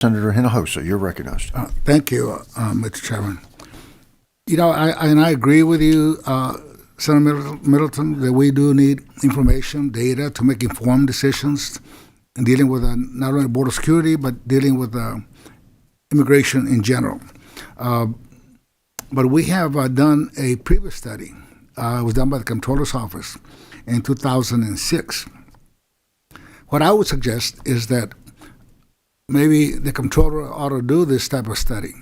Senator Hinojosa, you're recognized. Thank you, Mr. Chairman. I agree with you, Senator Middleton, that we do need information, data to make informed decisions in dealing with not only border security, but dealing with immigration in general. But we have done a previous study. It was done by the Comptroller's Office in 2006. What I would suggest is that maybe the Comptroller ought to do this type of study,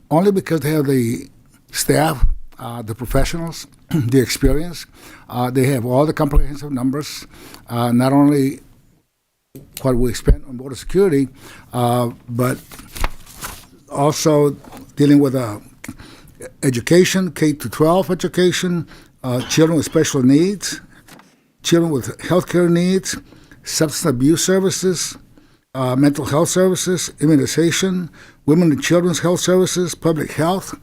only because they have the staff, the professionals, the experience. They have all the comprehensive numbers, not only what we spent on border security, but also dealing with education, K-12 education, children with special needs, children with healthcare needs, substance abuse services, mental health services, immunization, women and children's health services, public health.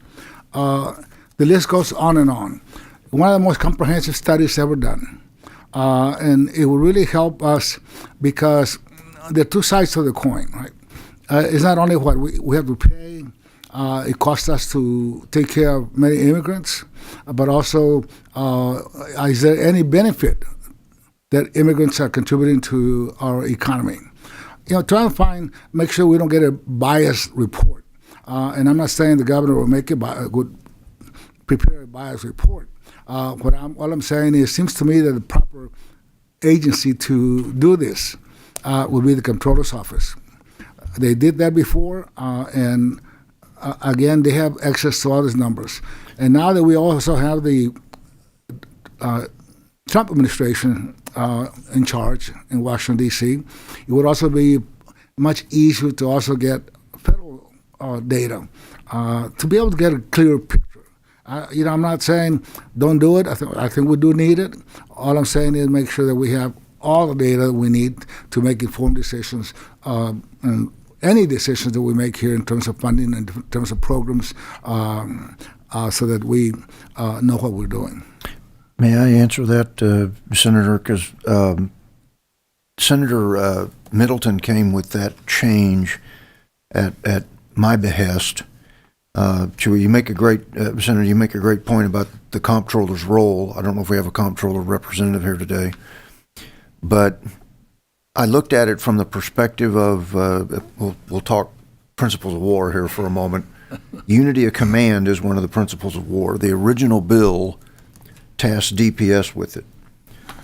The list goes on and on. One of the most comprehensive studies ever done. And it will really help us because there are two sides of the coin, right? It's not only what we have to pay, it costs us to take care of many immigrants, but also is there any benefit that immigrants are contributing to our economy? Try to make sure we don't get a biased report. And I'm not saying the governor will prepare a biased report. All I'm saying is, it seems to me that the proper agency to do this would be the Comptroller's Office. They did that before, and again, they have access to all these numbers. And now that we also have the Trump administration in charge in Washington, D.C., it would also be much easier to also get federal data to be able to get a clear picture. I'm not saying don't do it. I think we do need it. All I'm saying is make sure that we have all the data we need to make informed decisions, and any decisions that we make here in terms of funding and in terms of programs, so that we know what we're doing. May I answer that, Senator? Because Senator Middleton came with that change at my behest. You make a great Senator. You make a great point about the comptroller's role. I don't know if we have a comptroller representative here today, but I looked at it from the perspective of we'll talk principles of war here for a moment. Unity of command is one of the principles of war. The original bill tasked DPS with it.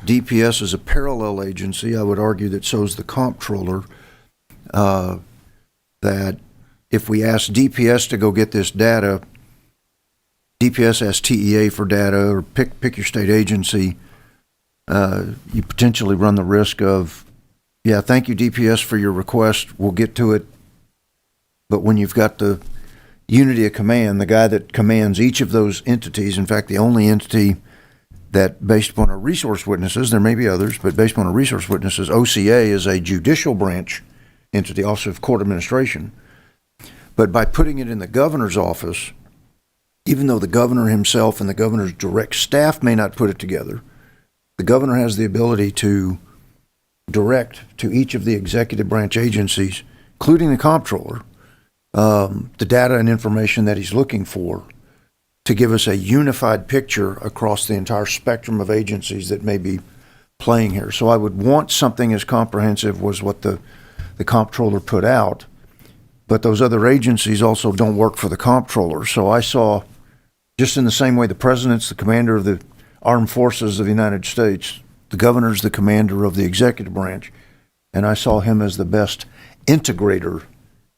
DPS is a parallel agency. I would argue that so is the comptroller. That if we ask DPS to go get this data, DPS asks TEA for data, or pick your state agency, you potentially run the risk of, yeah, thank you, DPS, for your request. We'll get to it. But when you've got the unity of command, the guy that commands each of those entities, in fact, the only entity that, based upon our resource witnesses, there may be others, but based upon our resource witnesses, OCA is a judicial branch entity, also of court administration. But by putting it in the governor's office, even though the governor himself and the governor's direct staff may not put it together, the governor has the ability to direct to each of the executive branch agencies, including the comptroller, the data and information that he's looking for to give us a unified picture across the entire spectrum of agencies that may be playing here. So I would want something as comprehensive was what the comptroller put out, but those other agencies also don't work for the comptroller. So I saw, just in the same way the president's the commander of the armed forces of the United States, the governor's the commander of the executive branch, and I saw him as the best integrator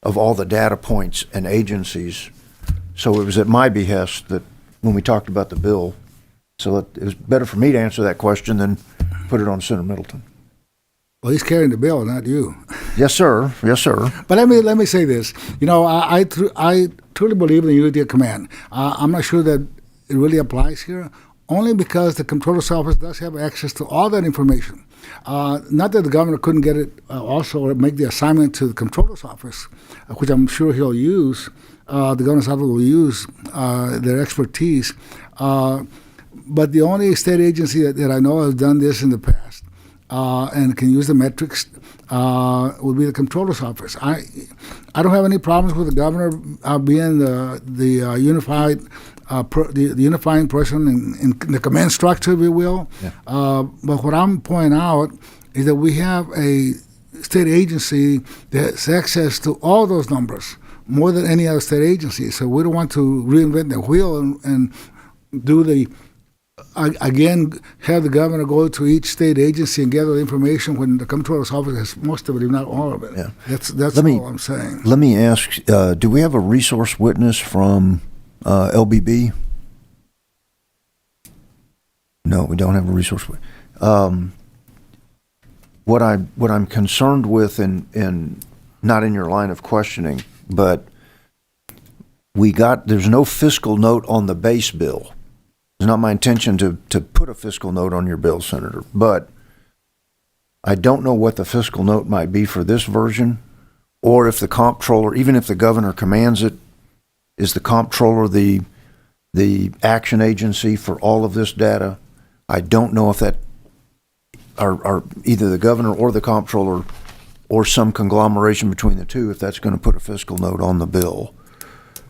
of all the data points and agencies. So it was at my behest that when we talked about the bill, so it was better for me to answer that question than put it on Senator Middleton. Well, he's carrying the bill, not you. Yes, sir. Yes, sir. But let me say this. I truly believe in the unity of command. I'm not sure that it really applies here, only because the Comptroller's Office does have access to all that information. Not that the governor couldn't get it also, or make the assignment to the Comptroller's Office, which I'm sure he'll use. The governor's office will use their expertise. But the only state agency that I know has done this in the past and can use the metrics would be the Comptroller's office. I don't have any problems with the governor being the unified the unifying person in the command structure, if you will. Yeah. But what I'm pointing out is that we have a state agency that has access to all those numbers more than any other state agency. So we don't want to reinvent the wheel and do again, have the governor go to each state agency and gather the information when the Comptroller's office has most of it, if not all of it. Yeah. That's all I'm saying. Let me ask, do we have a resource witness from LBB? No, we don't have a resource witness. What I'm concerned with, and not in your line of questioning, but there's no fiscal note on the base bill. It's not my intention to put a fiscal note on your bill, Senator, but I don't know what the fiscal note might be for this version, or if the comptroller, even if the governor commands it, is the comptroller the action agency for all of this data? I don't know if that are either the governor or the comptroller or some conglomeration between the two, if that's going to put a fiscal note on the bill.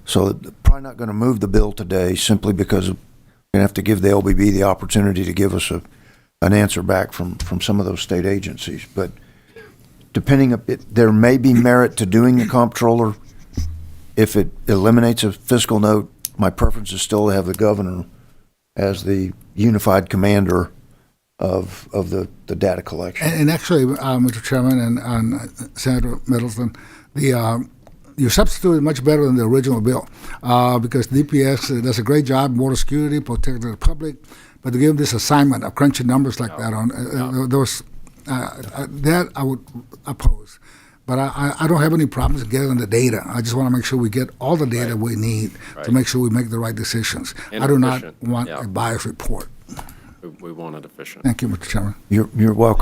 So probably not going to move the bill today simply because we're going to have to give the LBB the opportunity to give us an answer back from some of those state agencies. But there may be merit to doing the comptroller. If it eliminates a fiscal note, my preference is still to have the governor as the unified commander of the data collection. And actually, Mr. Chairman and Senator Middleton, your substitute is much better than the original bill because DPS does a great job, border security, protecting the public, but to give this assignment of crunching numbers like that on that I would oppose. But I don't have any problems getting the data. I just want to make sure we get all the data we need to make sure we make the right decisions. And I do not efficient. want a bias report. We want it efficient. Thank you, Mr. Chairman. You're welcome.